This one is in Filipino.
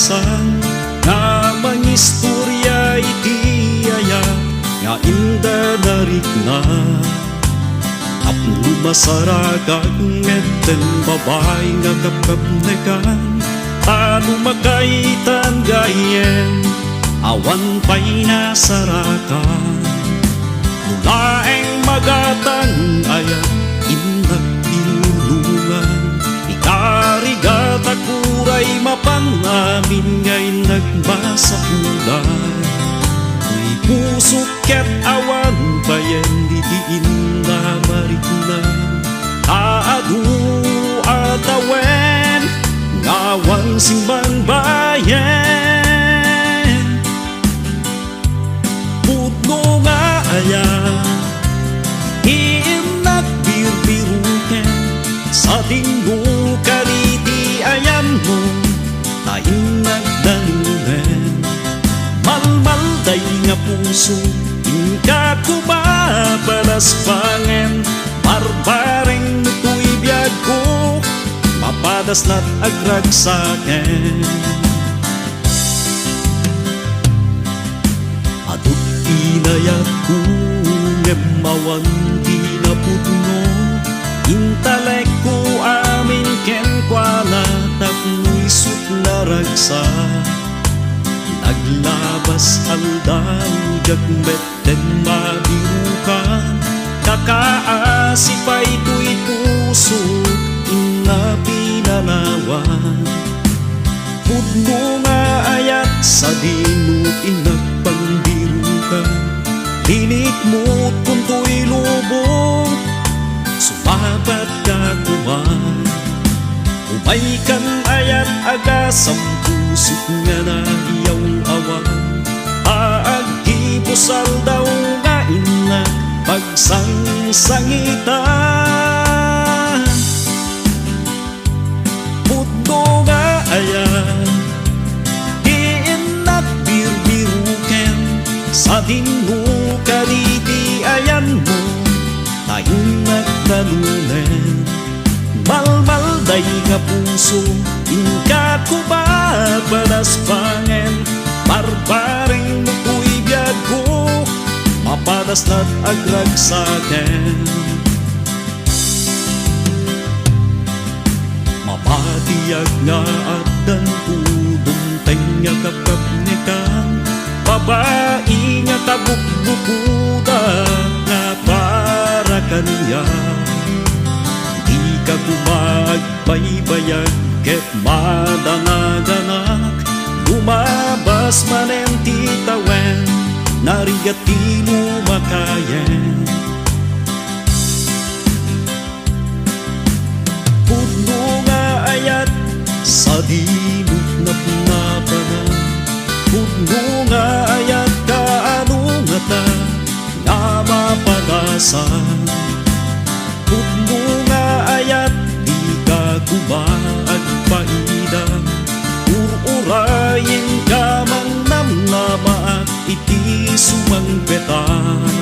naragsan nga mangistorya iti aya nga inda narikna. Tapno masaragag ngeten babay nga kapkapnekan, tano makaitan gayen awan pa'y nasarakan. Mulaeng magatang aya indak tinulungan, ikarigat akuray mapanamin ngay nagmasapulan. May pusok ket awan payen ditiin na mariknan, taadu at awen ngawang simbang bayan. Pudno nga aya iinak birbiruken sa tinggo kariti ayan mo taing nagdalunen. Malmalday nga puso ingka kumabalas pangen, barbareng nutoy biyag ko mapadas lat agragsaken. Adut inayat ko ngemawan tinapudno, intalek ko amin ken kwala tapnoy sut naragsa. Naglabas aldaw jagmet den mabirukan, kakaasipay to'y puso ina pinalawan. Pudno nga ayat sa dinut inagpangbirukan, linit mo't kung to'y lubong sumabat ka kuman. Umay kan ayat agasam pusok nga nahiyaw awan, aagibusal daw nga ina pagsangsangitan. Pudno nga ayan iinak birbiruken sa dinmo kariti ayan mo tayong nagdalunen. Malmalday nga puso ingka kumabalas pangen, barbareng nutoy biyag ko mapadas lat agragsaken. Mapatiyag nga at dan pudong tenya kapkapnekan, babae nga tabukbukuda nga para kaniya. Di ka kumagbaybayag ket madanaganak, lumabas manen titawen narigat ti lumakayen. Pudno nga ayat sa dinut na pinapanan, pudno nga ayat kaano nga ta nga mapagasan. Pudno nga ayat di ka kumaagpaidang, ururayin ka mang namnamaak iti sumangpetan.